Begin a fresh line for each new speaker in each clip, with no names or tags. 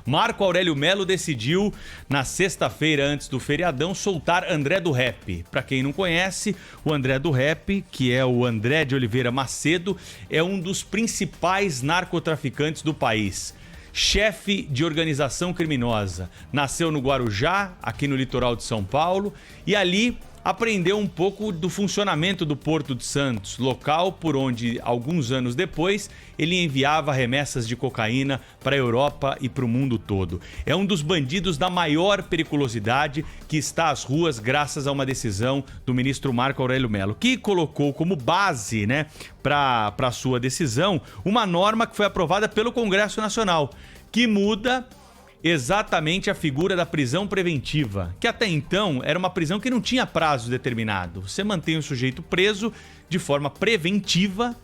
Marco Aurélio Melo decidiu, na sexta-feira antes do feriadão, soltar André do Rap. Para quem não conhece, o André do Rap, que é o André de Oliveira Macedo, é um dos principais narcotraficantes do país. Chefe de organização criminosa. Nasceu no Guarujá, aqui no litoral de São Paulo, e ali aprendeu um pouco do funcionamento do Porto de Santos, local por onde, alguns anos depois, ele enviava remessas de cocaína para a Europa e para o mundo todo. É um dos bandidos da maior periculosidade que está às ruas graças a uma decisão do ministro Marco Aurélio Melo, que colocou como base, para a sua decisão, uma norma que foi aprovada pelo Congresso Nacional, que muda exatamente a figura da prisão preventiva, que até então era uma prisão que não tinha prazo determinado. Você mantém o sujeito preso de forma preventiva,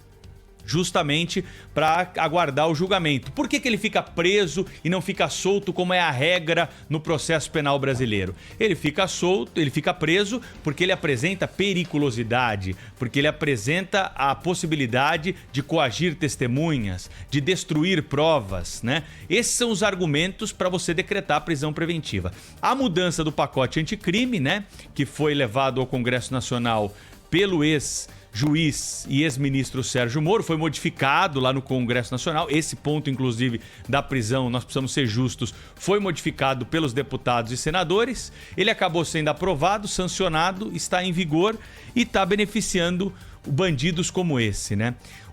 justamente para aguardar o julgamento. Por que ele fica preso e não fica solto, como é a regra no processo penal brasileiro? Ele fica solto, ele fica preso porque ele apresenta periculosidade, porque ele apresenta a possibilidade de coagir testemunhas, de destruir provas, Esses são os argumentos para você decretar a prisão preventiva. A mudança do pacote anticrime, que foi levado ao Congresso Nacional pelo ex-juiz e ex-ministro Sérgio Moro, foi modificado lá no Congresso Nacional. Esse ponto, inclusive, da prisão, nós precisamos ser justos, foi modificado pelos deputados e senadores. Ele acabou sendo aprovado, sancionado, está em vigor e está beneficiando bandidos como esse,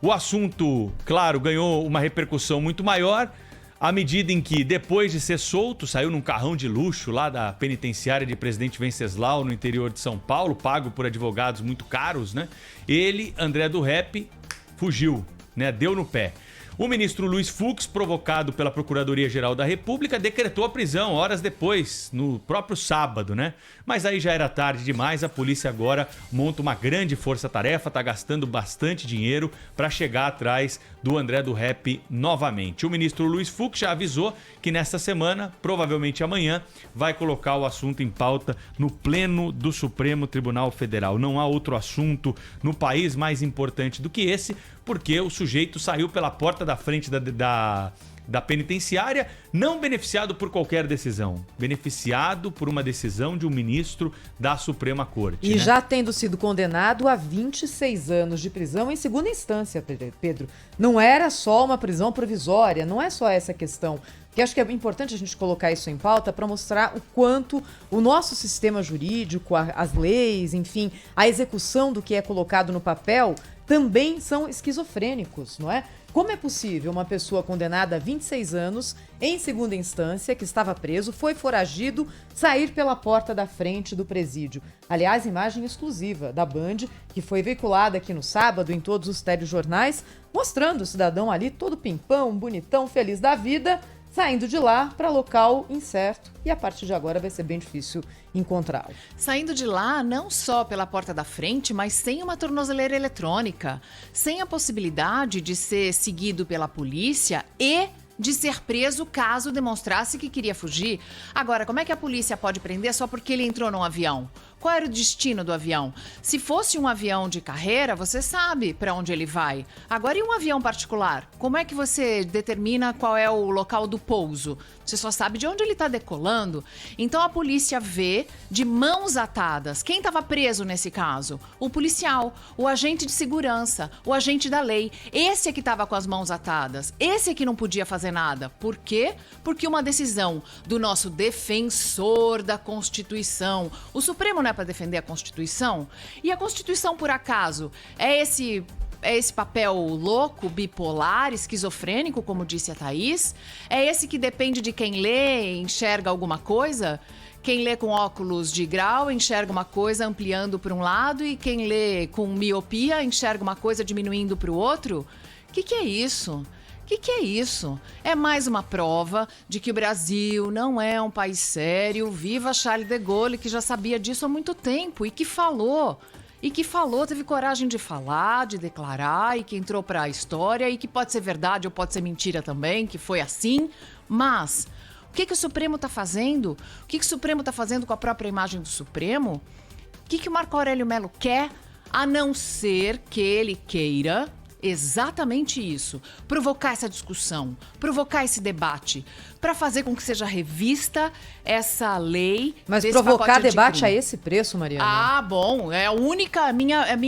O assunto, claro, ganhou uma repercussão muito maior à medida em que, depois de ser solto, saiu num carrão de luxo lá da penitenciária de Presidente Venceslau, no interior de São Paulo, pago por advogados muito caros, Ele, André do Rap, fugiu, Deu no pé. O ministro Luiz Fux, provocado pela Procuradoria-Geral da República, decretou a prisão horas depois, no próprio sábado, Mas aí já era tarde demais, a polícia agora monta uma grande força-tarefa, tá gastando bastante dinheiro para chegar atrás do André do Rap novamente. O ministro Luiz Fux já avisou que nesta semana, provavelmente amanhã, vai colocar o assunto em pauta no Pleno do Supremo Tribunal Federal. Não há outro assunto no país mais importante do que esse, porque o sujeito saiu pela porta da frente da penitenciária, não beneficiado por qualquer decisão, beneficiado por uma decisão de um ministro da Suprema Corte.
E já tendo sido condenado a 26 anos de prisão em segunda instância, Pedro. Não era só uma prisão provisória, não é só essa questão. Que acho que é importante a gente colocar isso em pauta para mostrar o quanto o nosso sistema jurídico, as leis, enfim, a execução do que é colocado no papel também são esquizofrênicos, não é? Como é possível uma pessoa condenada a 26 anos, em segunda instância, que estava preso, foi foragido, sair pela porta da frente do presídio? Aliás, imagem exclusiva da Band, que foi veiculada aqui no sábado em todos os telejornais, mostrando o cidadão ali todo pimpão, bonitão, feliz da vida, saindo de lá para local incerto, e a partir de agora vai ser bem difícil encontrá-lo.
Saindo de lá não só pela porta da frente, mas sem uma tornozeleira eletrônica, sem a possibilidade de ser seguido pela polícia e de ser preso caso demonstrasse que queria fugir. Agora, como é que a polícia pode prender só porque ele entrou num avião? Qual era o destino do avião? Se fosse um avião de carreira, você sabe para onde ele vai. Agora, e um avião particular? Como é que você determina qual é o local do pouso? Você só sabe de onde ele está decolando. Então, a polícia vê de mãos atadas. Quem estava preso nesse caso? O policial, o agente de segurança, o agente da lei. Esse é que estava com as mãos atadas. Esse é que não podia fazer nada. Por quê? Porque uma decisão do nosso defensor da Constituição, o Supremo não é para defender a Constituição? E a Constituição, por acaso, é esse papel louco, bipolar, esquizofrênico, como disse a Thaís? É esse que depende de quem lê e enxerga alguma coisa? Quem lê com óculos de grau enxerga uma coisa ampliando para um lado e quem lê com miopia enxerga uma coisa diminuindo para o outro? O que é isso? O que é isso? É mais uma prova de que o Brasil não é um país sério. Viva Charles de Gaulle, que já sabia disso há muito tempo e que falou. Teve coragem de falar, de declarar e que entrou para a história e que pode ser verdade ou pode ser mentira também, que foi assim. Mas o que o Supremo está fazendo? O que o Supremo está fazendo com a própria imagem do Supremo? O que o Marco Aurélio Melo quer, a não ser que ele queira Exatamente isso. Provocar essa discussão, provocar esse debate, para fazer com que seja revista essa lei.
Mas provocar debate a esse preço, Mariana?
Ah, bom. É a única.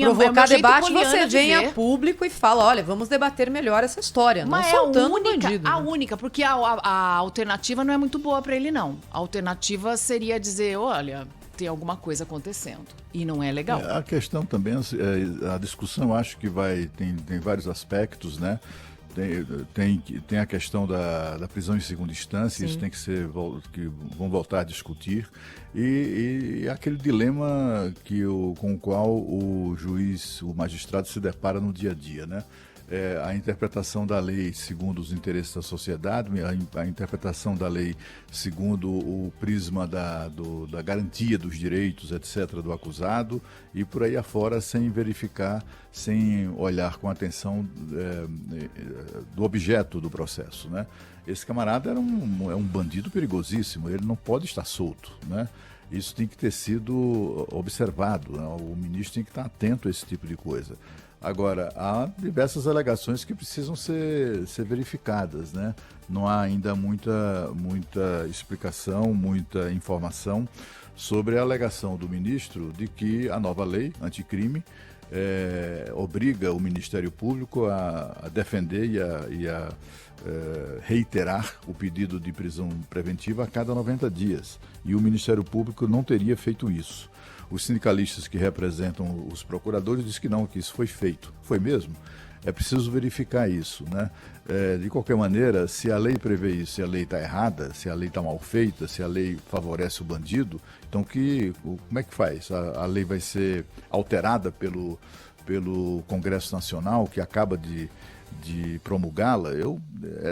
Provocar debate, você vem
a
a público e fala: olha, vamos debater melhor essa história.
Mas
não soltando
a única,
bandido.
A única, porque a alternativa não é muito boa para ele, não. A alternativa seria dizer: olha, tem alguma coisa acontecendo. E não é legal.
A questão também, a discussão, acho que tem vários aspectos, né? Tem a questão da prisão em segunda instância, isso tem que vão voltar a discutir, e aquele dilema com o qual o juiz, o magistrado se depara no dia a dia, né? A interpretação da lei segundo os interesses da sociedade, a interpretação da lei segundo o prisma da garantia dos direitos, etc., do acusado, e por aí afora, sem verificar, sem olhar com atenção do objeto do processo, né? Esse camarada é um bandido perigosíssimo, ele não pode estar solto, né? Isso tem que ter sido observado, né? O ministro tem que estar atento a esse tipo de coisa. Agora, há diversas alegações que precisam ser verificadas, né? Não há ainda muita explicação, muita informação sobre a alegação do ministro de que a nova lei anticrime obriga o Ministério Público a defender e a reiterar o pedido de prisão preventiva a cada 90 dias. E o Ministério Público não teria feito isso. Os sindicalistas que representam os procuradores dizem que não, que isso foi feito. Foi mesmo? É preciso verificar isso, né? De qualquer maneira, se a lei prevê isso, se a lei está errada, se a lei está mal feita, se a lei favorece o bandido, então como é que faz? A lei vai ser alterada pelo Congresso Nacional, que acaba de promulgá-la?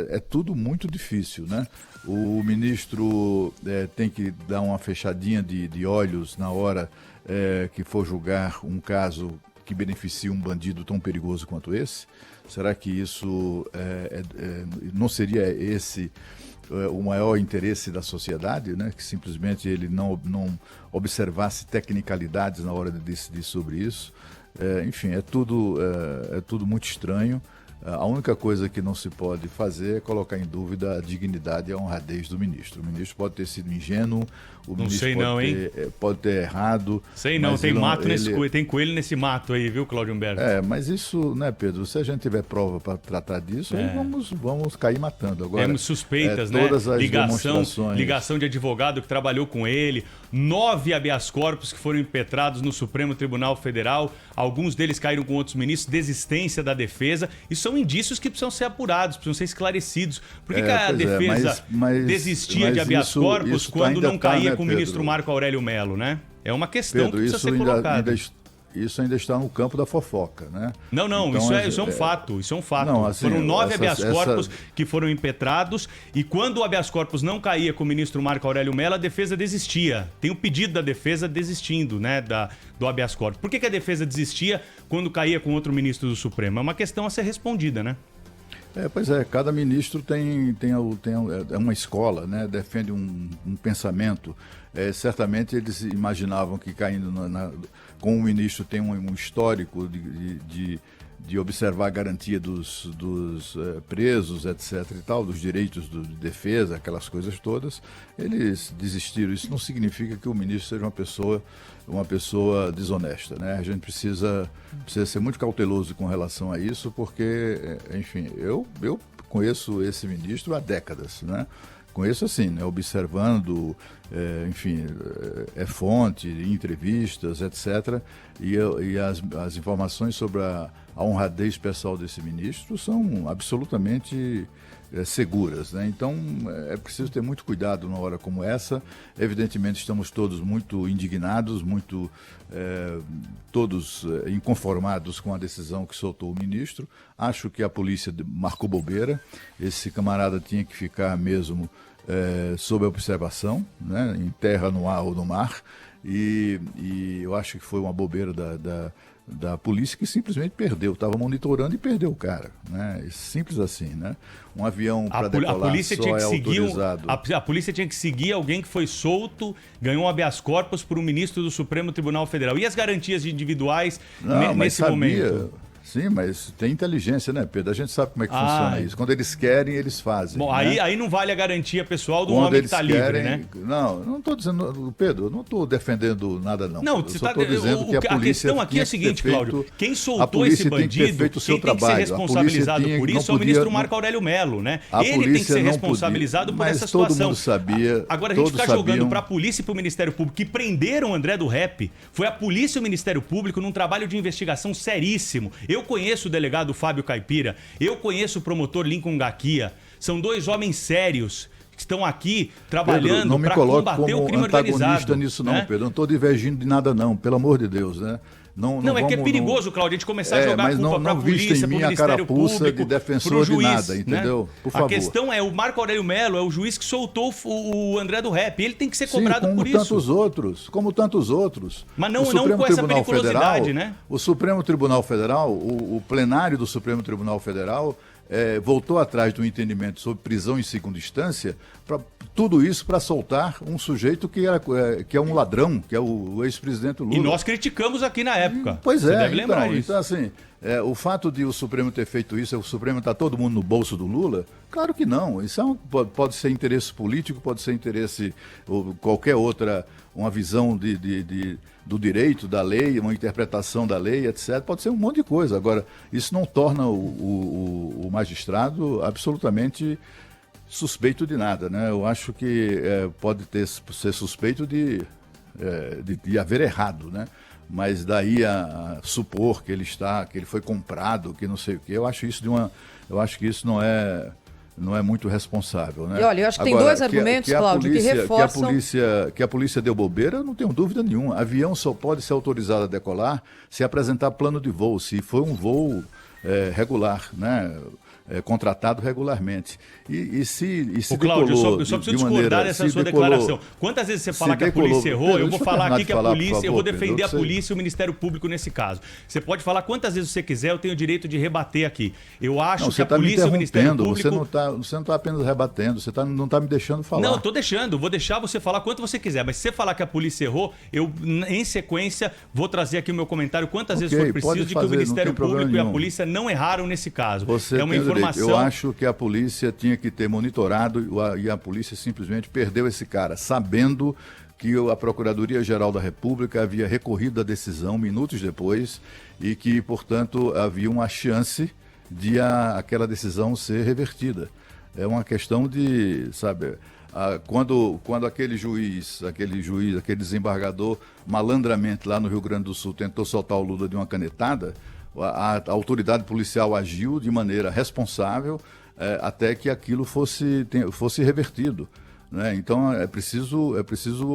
É tudo muito difícil, né? O ministro tem que dar uma fechadinha de olhos na hora que for julgar um caso que beneficia um bandido tão perigoso quanto esse? Será que isso não seria esse o maior interesse da sociedade, né? Que simplesmente ele não observasse tecnicalidades na hora de decidir sobre isso? Enfim, é tudo muito estranho. A única coisa que não se pode fazer é colocar em dúvida a dignidade e a honradez do ministro. O ministro pode ter sido ingênuo, o ministro pode ter errado.
Sei não, tem coelho nesse mato aí, viu, Cláudio Humberto?
Mas isso, né, Pedro, se a gente tiver prova para tratar disso, aí vamos cair matando. Agora,
temos suspeitas, né?
Todas as
ligação de advogado que trabalhou com ele, 9 habeas corpus que foram impetrados no Supremo Tribunal Federal, alguns deles caíram com outros ministros, desistência da defesa. Isso são indícios que precisam ser apurados, precisam ser esclarecidos. Por que a defesa desistia de habeas corpus quando não caía com o ministro Marco Aurélio Mello, né? É uma questão que precisa ser colocada.
Isso ainda está no campo da fofoca, né?
Não, então, isso é um fato. Isso é um fato. Não, assim, foram 9 habeas corpus que foram impetrados, e quando o habeas corpus não caía com o ministro Marco Aurélio Mello, a defesa desistia. Tem o pedido da defesa desistindo, né, do habeas corpus. Por que a defesa desistia quando caía com outro ministro do Supremo? É uma questão a ser respondida, né?
Pois é, cada ministro tem uma escola, né? Defende um pensamento. Certamente eles imaginavam que caindo com o ministro tem um histórico de observar a garantia dos presos, etc. e tal, dos direitos de defesa, aquelas coisas todas. Eles desistiram. Isso não significa que o ministro seja uma pessoa desonesta, né? A gente precisa ser muito cauteloso com relação a isso, porque, enfim, eu conheço esse ministro há décadas, né? Conheço assim, né? Observando, enfim, fonte, entrevistas, etc. E as informações sobre a honradez pessoal desse ministro são absolutamente seguras, né? Então é preciso ter muito cuidado numa hora como essa. Evidentemente estamos todos muito indignados, todos inconformados com a decisão que soltou o ministro. Acho que a polícia marcou bobeira. Esse camarada tinha que ficar mesmo sob observação, né? Em terra, no ar ou no mar. E eu acho que foi uma bobeira da polícia, que simplesmente perdeu, estava monitorando e perdeu o cara, né? Simples assim, né? Um avião para decolar
a polícia
só
tinha que
autorizado.
A polícia tinha que seguir alguém que foi solto, ganhou um habeas corpus por um ministro do Supremo Tribunal Federal. E as garantias individuais nesse momento?
Sim, mas tem inteligência, né, Pedro? A gente sabe como é que funciona isso. Quando eles querem, eles fazem.
Bom,
né?
aí não vale a garantia pessoal do
Quando
homem que
eles
está livre,
querem,
né?
Não estou dizendo, Pedro, eu não estou defendendo nada, não.
Não,
eu só estou dizendo que a polícia
questão aqui é a seguinte, Cláudio, quem soltou esse bandido, quem tem que ser responsabilizado por isso é o ministro Marco Aurélio Mello, né? Ele tem que ser responsabilizado por essa situação.
Todo mundo sabia.
Agora, a gente ficar jogando para a polícia e para o Ministério Público, que prenderam o André do Rap, foi a polícia e o Ministério Público num trabalho de investigação seríssimo. Eu conheço o delegado Fábio Caipira, eu conheço o promotor Lincoln Gaquia, são dois homens sérios que estão aqui trabalhando para combater o crime organizado.
Nisso não, Pedro, não estou divergindo de nada não, pelo amor de Deus, né?
Não, é que é perigoso, Cláudio, a gente começar a jogar a culpa para a polícia, para o Ministério Público,
de defensor
juiz,
de nada, entendeu?
Né?
Por favor.
A questão é, o Marco Aurélio Mello é o juiz que soltou o André do Rap, ele tem que ser cobrado por isso.
Como tantos outros.
Mas não com essa periculosidade, né?
O Supremo Tribunal Federal, o plenário do Supremo Tribunal Federal voltou atrás do entendimento sobre prisão em segunda instância, tudo isso para soltar um sujeito que é um ladrão, que é o ex-presidente Lula.
E nós criticamos aqui na época.
Pois
Você
é,
deve lembrar isso.
Então, assim, o fato de o Supremo ter feito isso, o Supremo está todo mundo no bolso do Lula? Claro que não. Isso pode ser interesse político, pode ser interesse, ou qualquer outra, uma visão do direito, da lei, uma interpretação da lei, etc. Pode ser um monte de coisa. Agora, isso não torna o magistrado absolutamente suspeito de nada, né? Eu acho que pode ser suspeito de haver errado, né? Mas daí a supor que ele foi comprado, que não sei o quê, eu acho que isso não é muito responsável, né?
E olha, eu acho que tem dois argumentos, Cláudio, que reforçam...
Que a polícia deu bobeira, eu não tenho dúvida nenhuma. Avião só pode ser autorizado a decolar se apresentar plano de voo, se for um voo regular, né? Contratado regularmente. E se
Cláudio, eu só preciso discordar dessa sua declaração. Quantas vezes você fala que a polícia errou? Pedro, eu vou falar aqui que a polícia, eu vou defender a polícia e o Ministério Público nesse caso. Você pode falar quantas vezes você quiser, eu tenho o direito de rebater aqui. Eu acho que a polícia e o Ministério Público...
Você não está apenas rebatendo, você não está me deixando falar.
Não, eu estou deixando, vou deixar você falar quanto você quiser, mas se você falar que a polícia errou, eu, em sequência, vou trazer aqui o meu comentário quantas vezes for preciso de que o Ministério Público e a polícia não erraram nesse caso.
É uma informação... Eu acho que a polícia tinha que ter monitorado e a polícia simplesmente perdeu esse cara, sabendo que a Procuradoria-Geral da República havia recorrido à decisão minutos depois e que, portanto, havia uma chance de aquela decisão ser revertida. É uma questão de, sabe, quando aquele juiz, aquele desembargador, malandramente lá no Rio Grande do Sul tentou soltar o Lula de uma canetada, a autoridade policial agiu de maneira responsável até que aquilo fosse revertido, né? Então é preciso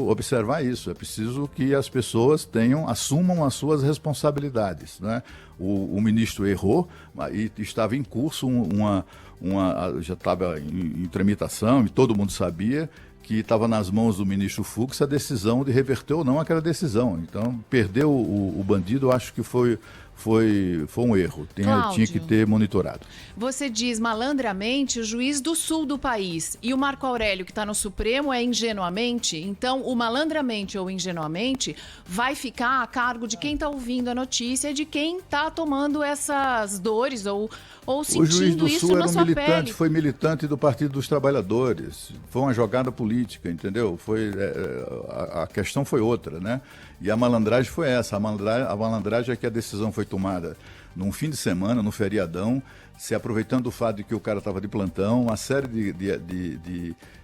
observar isso, é preciso que as pessoas assumam as suas responsabilidades, né? O ministro errou e estava em curso já estava em tramitação e todo mundo sabia que estava nas mãos do ministro Fux a decisão de reverter ou não aquela decisão. Então, perdeu o bandido, eu acho que foi um erro. Tinha que ter monitorado.
Você diz malandramente o juiz do sul do país e o Marco Aurélio, que está no Supremo, é ingenuamente. Então, o malandramente ou ingenuamente vai ficar a cargo de quem está ouvindo a notícia, de quem está tomando essas dores ou sentindo isso na sua pele. O juiz do sul
foi militante do Partido dos Trabalhadores. Foi uma jogada política, entendeu? A questão foi outra, né? E a malandragem foi essa. A malandragem é que a decisão foi tomada num fim de semana, no feriadão, se aproveitando do fato de que o cara estava de plantão, uma série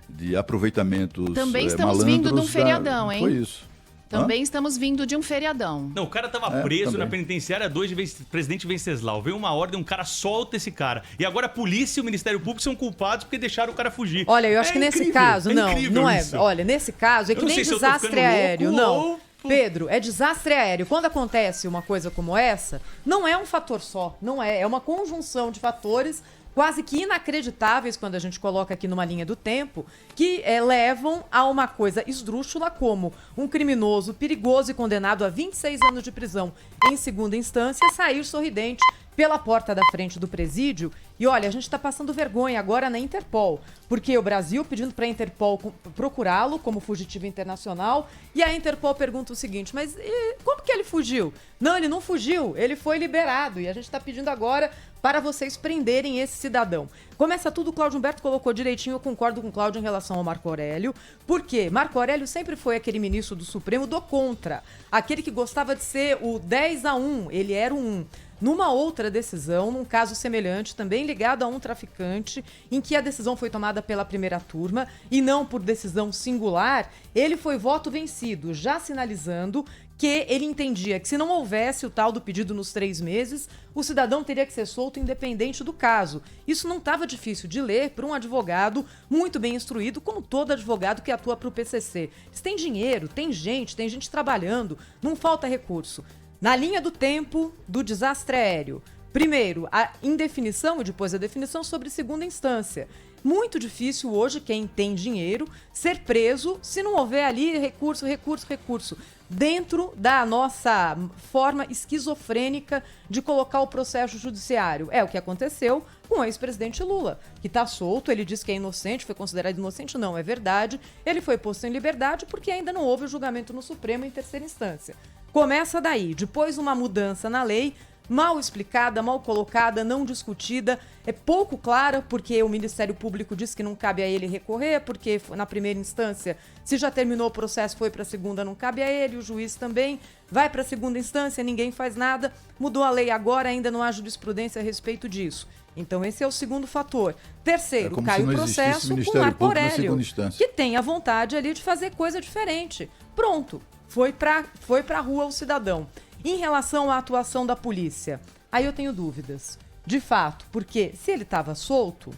de aproveitamentos
Também estamos vindo de um feriadão, hein?
Foi isso.
Também estamos vindo de um feriadão.
Não, o cara estava preso na penitenciária 2 de presidente Venceslau. Veio uma ordem, um cara solta esse cara. E agora a polícia e o Ministério Público são culpados porque deixaram o cara fugir.
Olha, eu acho que nesse caso, não é. Olha, nesse caso é que nem desastre aéreo, não. Pedro, é desastre aéreo. Quando acontece uma coisa como essa, não é um fator só, não é. É uma conjunção de fatores quase que inacreditáveis quando a gente coloca aqui numa linha do tempo, que levam a uma coisa esdrúxula como um criminoso perigoso e condenado a 26 anos de prisão em segunda instância sair sorridente pela porta da frente do presídio E olha, a gente está passando vergonha agora na Interpol, porque o Brasil pedindo para a Interpol procurá-lo como fugitivo internacional, e a Interpol pergunta o seguinte, mas como que ele fugiu? Não, ele não fugiu, ele foi liberado, e a gente está pedindo agora para vocês prenderem esse cidadão. Começa tudo, o Cláudio Humberto colocou direitinho, eu concordo com o Cláudio em relação ao Marco Aurélio, porque Marco Aurélio sempre foi aquele ministro do Supremo do contra, aquele que gostava de ser o 10-1, ele era o 1. Numa outra decisão, num caso semelhante, também ligado a um traficante, em que a decisão foi tomada pela primeira turma e não por decisão singular, ele foi voto vencido, já sinalizando que ele entendia que se não houvesse o tal do pedido nos 3 meses, o cidadão teria que ser solto independente do caso. Isso não estava difícil de ler para um advogado muito bem instruído, como todo advogado que atua para o PCC. Eles têm dinheiro, tem gente trabalhando, não falta recurso. Na linha do tempo do desastre aéreo. Primeiro, a indefinição e depois a definição sobre segunda instância. Muito difícil hoje, quem tem dinheiro, ser preso se não houver ali recurso. Dentro da nossa forma esquizofrênica de colocar o processo judiciário. É o que aconteceu com o ex-presidente Lula, que está solto, ele diz que é inocente, foi considerado inocente, não é verdade. Ele foi posto em liberdade porque ainda não houve o julgamento no Supremo em terceira instância. Começa daí, depois uma mudança na lei, mal explicada, mal colocada, não discutida, é pouco clara, porque o Ministério Público diz que não cabe a ele recorrer, porque na primeira instância, se já terminou o processo, foi para a segunda, não cabe a ele, o juiz também vai para a segunda instância, ninguém faz nada, mudou a lei agora, ainda não há jurisprudência a respeito disso. Então esse é o segundo fator. Terceiro, cai o processo com o Marco Aurélio, que tem a vontade ali de fazer coisa diferente. Pronto, foi pra rua o cidadão. Em relação à atuação da polícia, aí eu tenho dúvidas. De fato, porque se ele estava solto,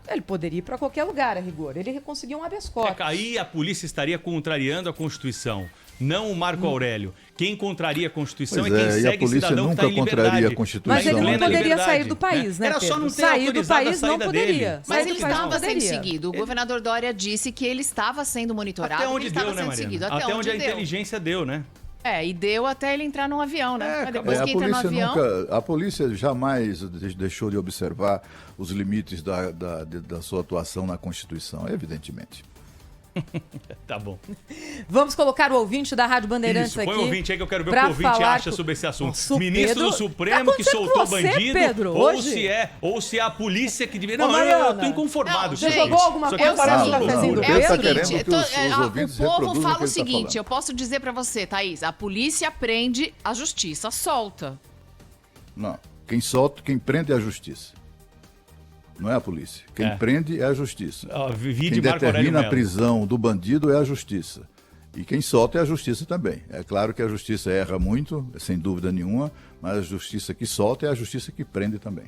ele poderia ir para qualquer lugar, a rigor. Ele conseguiu um habeas corpus.
Aí a polícia estaria contrariando a Constituição, não o Marco Aurélio. Quem contraria a Constituição
pois
é quem segue cidadão que está em liberdade.
A Constituição.
Mas ele não poderia sair do país, né,
Era só não ter
sair do
autorizado
país
a
não
saída
poderia.
dele.
Mas ele
Sair do país não
estava sendo
poderia.
seguido. O governador Dória disse que ele estava sendo monitorado.
Até onde
ele estava
deu, né,
sendo
Mariana?
seguido.
Até onde a
deu.
inteligência deu, né?
E deu até ele entrar num avião, né? Mas depois que entra no avião...
A polícia jamais deixou de observar os limites da sua atuação na Constituição, evidentemente.
Tá bom.
Vamos colocar o ouvinte da Rádio Bandeirantes
Isso,
aqui.
põe o ouvinte aí que eu quero ver o que o ouvinte acha sobre esse assunto.
Nossa,
Ministro
Pedro,
do Supremo que soltou o bandido,
Pedro,
ou se é a polícia que devia...
Ô, Mariana,
eu tô inconformado.
não,
Você
gente,
jogou alguma
Só
coisa
que
para
eu
o
falo,
cafezinho do
não,
Pedro?
ele tá querendo que os ouvintes
o povo
reproduzam
fala
o que
o
ele tá
seguinte,
falando.
eu posso dizer pra você, Thaís, a polícia prende, a justiça solta.
Não, quem prende é a justiça. Não é a polícia. Quem prende é a justiça. Quem determina a prisão do bandido é a justiça. E quem solta é a justiça também. É claro que a justiça erra muito, sem dúvida nenhuma, mas a justiça que solta é a justiça que prende também.